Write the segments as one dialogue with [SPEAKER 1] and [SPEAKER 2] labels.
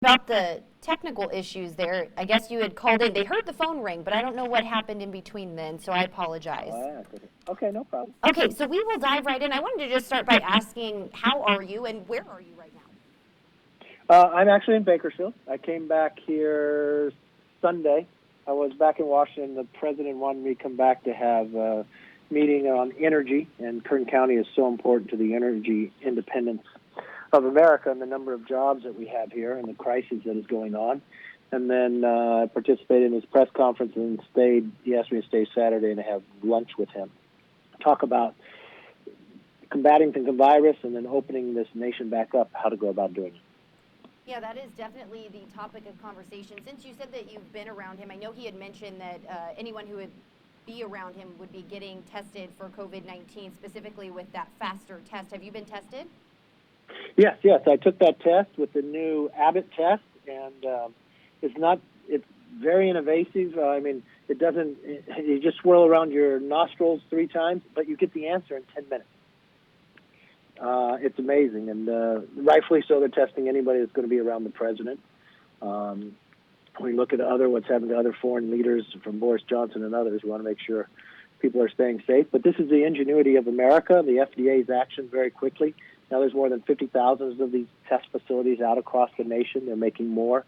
[SPEAKER 1] About the technical issues there, I guess you had called in. They heard the phone ring, but I don't know what happened in between then, so I apologize.
[SPEAKER 2] Okay, no problem.
[SPEAKER 1] Okay, so we will dive right in. I wanted to just start by asking, how are you and where are you right now?
[SPEAKER 2] I'm actually in Bakersfield. I came back here Sunday. I was back in Washington. The president wanted me to come back to have a meeting on energy, and Kern County is so important to the energy independence of America and the number of jobs that we have here and the crisis that is going on. And then I participated in his press conference and stayed. He asked me to stay Saturday and have lunch with him, talk about combating the virus and then opening this nation back up, how to go about doing it.
[SPEAKER 1] Yeah, that is definitely the topic of conversation. Since you said that you've been around him, I know he had mentioned that anyone who would be around him would be getting tested for COVID-19, specifically with that faster test. Have you been tested?
[SPEAKER 2] Yes. I took that test with the new Abbott test, and it's very invasive. It doesn't, you just swirl around your nostrils 3 times, but you get the answer in 10 minutes. It's amazing, and rightfully so. They're testing anybody that's going to be around the president. We look at what's happened to other foreign leaders, from Boris Johnson and others. We want to make sure people are staying safe. But this is the ingenuity of America, the FDA's action very quickly. Now there's more than 50,000 of these test facilities out across the nation. They're making more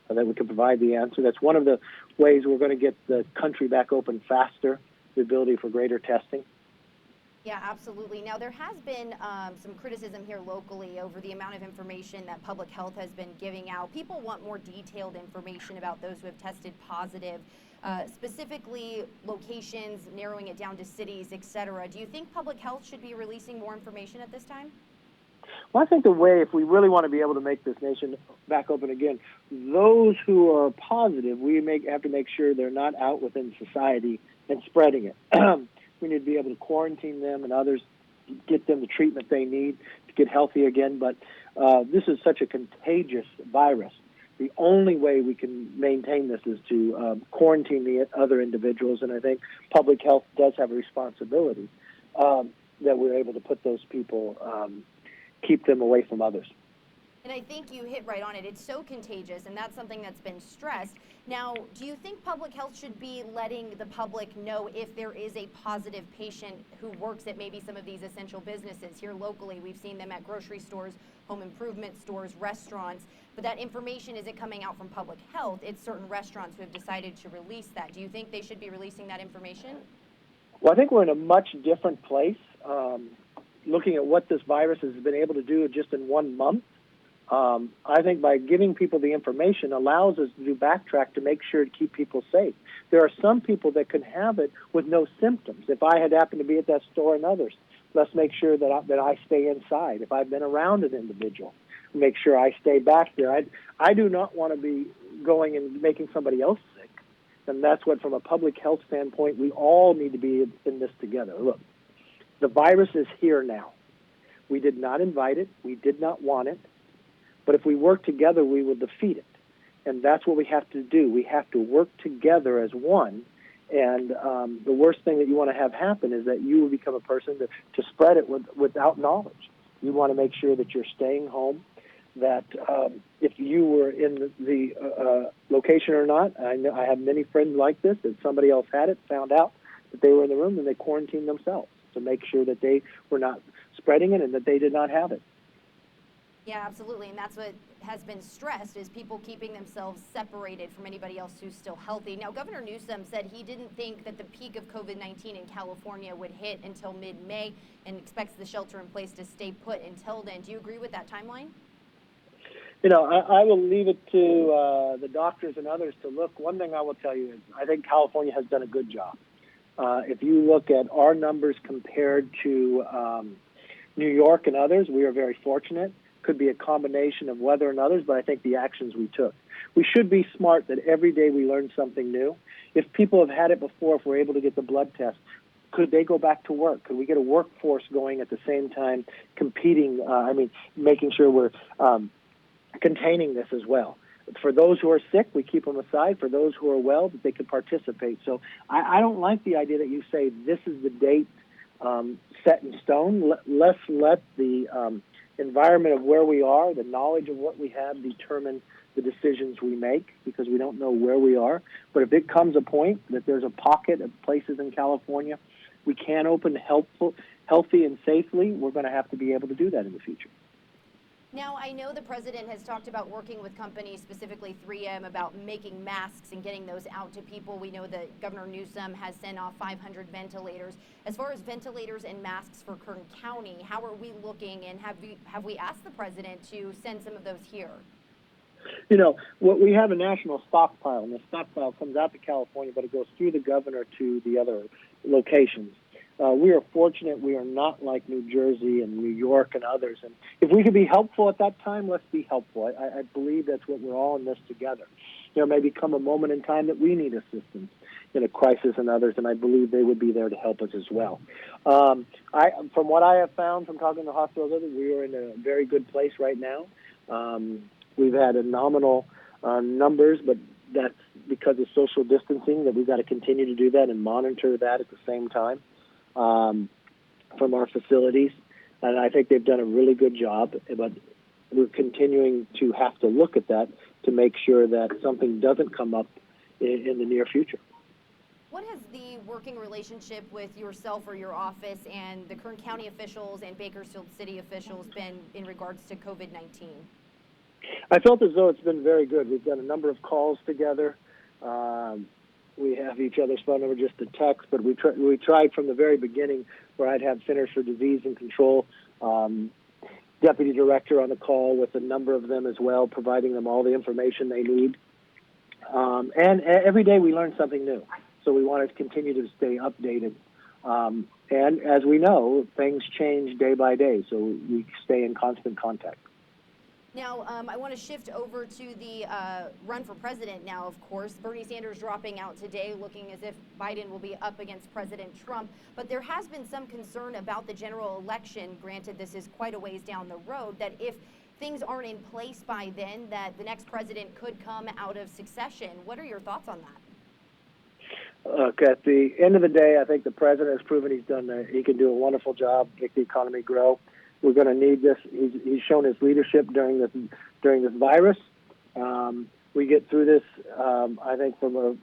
[SPEAKER 2] that we can provide the answer. That's one of the ways we're going to get the country back open faster, the ability for greater testing.
[SPEAKER 1] Yeah, absolutely. Now, there has been some criticism here locally over the amount of information that public health has been giving out. People want more detailed information about those who have tested positive, specifically locations, narrowing it down to cities, et cetera. Do you think public health should be releasing more information at this time?
[SPEAKER 2] Well, I think the way, if we really want to be able to make this nation back open again, those who are positive, have to make sure they're not out within society and spreading it. We need to be able to quarantine them and others, get them the treatment they need to get healthy again. But this is such a contagious virus. The only way we can maintain this is to quarantine the other individuals, and I think public health does have a responsibility that we're able to put those people, keep them away from others.
[SPEAKER 1] And I think you hit right on it. It's so contagious, and that's something that's been stressed. Now, do you think public health should be letting the public know if there is a positive patient who works at maybe some of these essential businesses here locally? We've seen them at grocery stores, home improvement stores, restaurants, but that information isn't coming out from public health. It's certain restaurants who have decided to release that. Do you think they should be releasing that information?
[SPEAKER 2] Well, I think we're in a much different place. Looking at what this virus has been able to do just in 1 month, I think by giving people the information allows us to do backtrack to make sure to keep people safe. There are some people that can have it with no symptoms. If I had happened to be at that store and others, let's make sure that I stay inside. If I've been around an individual, make sure I stay back there. I do not want to be going and making somebody else sick. And that's what, from a public health standpoint, we all need to be in this together. Look, the virus is here now. We did not invite it. We did not want it. But if we work together, we will defeat it. And that's what we have to do. We have to work together as one. And the worst thing that you want to have happen is that you will become a person to spread it without knowledge. You want to make sure that you're staying home, that if you were in the location or not, I have many friends like this, that somebody else had it, found out that they were in the room, and they quarantined themselves to make sure that they were not spreading it and that they did not have it.
[SPEAKER 1] Yeah, absolutely, and that's what has been stressed, is people keeping themselves separated from anybody else who's still healthy. Now, Governor Newsom said he didn't think that the peak of COVID-19 in California would hit until mid-May and expects the shelter in place to stay put until then. Do you agree with that timeline?
[SPEAKER 2] You know, I will leave it to the doctors and others to look. One thing I will tell you is I think California has done a good job. If you look at our numbers compared to New York and others, we are very fortunate. Could be a combination of weather and others, but I think the actions we took. We should be smart that every day we learn something new. If people have had it before, if we're able to get the blood test, could they go back to work? Could we get a workforce going at the same time, competing, making sure we're containing this as well. For those who are sick, we keep them aside. For those who are well, that they can participate. So I don't like the idea that you say this is the date set in stone. Let's let the environment of where we are, the knowledge of what we have, determine the decisions we make because we don't know where we are. But if it comes a point that there's a pocket of places in California we can open healthy and safely, we're going to have to be able to do that in the future.
[SPEAKER 1] Now, I know the president has talked about working with companies, specifically 3M, about making masks and getting those out to people. We know that Governor Newsom has sent off 500 ventilators. As far as ventilators and masks for Kern County, how are we looking, and have we asked the president to send some of those here?
[SPEAKER 2] You know, we have a national stockpile, and the stockpile comes out to California, but it goes through the governor to the other locations. We are fortunate we are not like New Jersey and New York and others. And if we could be helpful at that time, let's be helpful. I believe that's what we're all in this together. There may become a moment in time that we need assistance in a crisis and others, and I believe they would be there to help us as well. From what I have found from talking to hospitals, we are in a very good place right now. We've had a nominal numbers, but that's because of social distancing that we've got to continue to do that and monitor that at the same time. From our facilities, and I think they've done a really good job, but we're continuing to have to look at that to make sure that something doesn't come up in the near future.
[SPEAKER 1] What has the working relationship with yourself or your office and the Kern County officials and Bakersfield City officials been in regards to COVID-19?
[SPEAKER 2] I felt as though it's been very good. We've done a number of calls together. We have each other's phone number just to text, but we tried from the very beginning where I'd have Centers for Disease and Control deputy director on the call with a number of them as well, providing them all the information they need. And every day we learn something new, so we want to continue to stay updated. And as we know, things change day by day, so we stay in constant contact.
[SPEAKER 1] Now, I want to shift over to the run for president now, of course. Bernie Sanders dropping out today, looking as if Biden will be up against President Trump. But there has been some concern about the general election. Granted, this is quite a ways down the road, that if things aren't in place by then, that the next president could come out of succession. What are your thoughts on that?
[SPEAKER 2] Look, at the end of the day, I think the president has proven he can do a wonderful job, make the economy grow. We're going to need this. He's shown his leadership during this virus. We get through this, I think, from a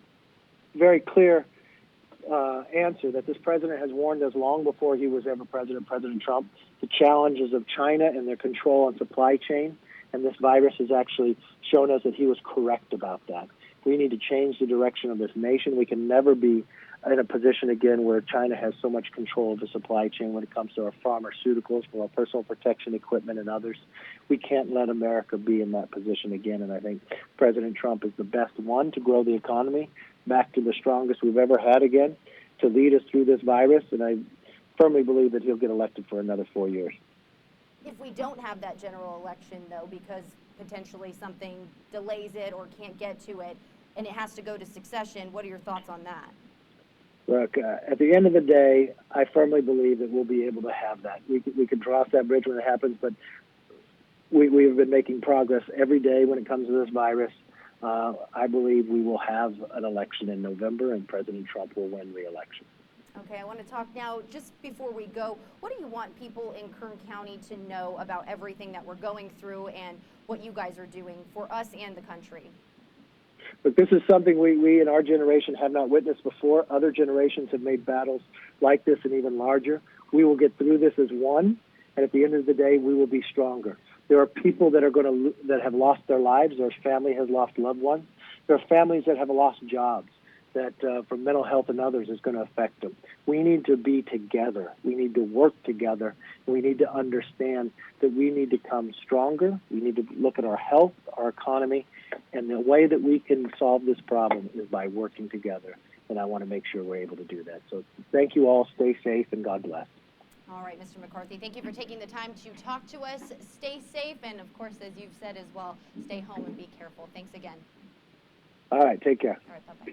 [SPEAKER 2] very clear answer that this president has warned us long before he was ever president, President Trump, the challenges of China and their control on supply chain. And this virus has actually shown us that he was correct about that. We need to change the direction of this nation. We can never be in a position again where China has so much control of the supply chain when it comes to our pharmaceuticals, for our personal protection equipment and others. We can't let America be in that position again, and I think President Trump is the best one to grow the economy back to the strongest we've ever had again, to lead us through this virus, and I firmly believe that he'll get elected for another 4 years.
[SPEAKER 1] If we don't have that general election, though, because potentially something delays it or can't get to it, and it has to go to succession, what are your thoughts on that?
[SPEAKER 2] Look, at the end of the day, I firmly believe that we'll be able to have that. We can cross that bridge when it happens, but we've been making progress every day when it comes to this virus. I believe we will have an election in November, and President Trump will win re-election.
[SPEAKER 1] Okay, I want to talk now, just before we go, what do you want people in Kern County to know about everything that we're going through and what you guys are doing for us and the country?
[SPEAKER 2] But this is something we in our generation have not witnessed before. Other generations have made battles like this and even larger. We will get through this as one, and at the end of the day, we will be stronger. There are people that have lost their lives. Their family has lost loved ones. There are families that have lost jobs that for mental health and others is going to affect them. We need to be together. We need to work together. And we need to understand that we need to come stronger. We need to look at our health, our economy, and the way that we can solve this problem is by working together. And I want to make sure we're able to do that. So thank you all. Stay safe, and God bless.
[SPEAKER 1] All right, Mr. McCarthy, thank you for taking the time to talk to us. Stay safe, and of course, as you've said as well, stay home and be careful. Thanks again.
[SPEAKER 2] All right, take care.
[SPEAKER 1] All right, bye-bye.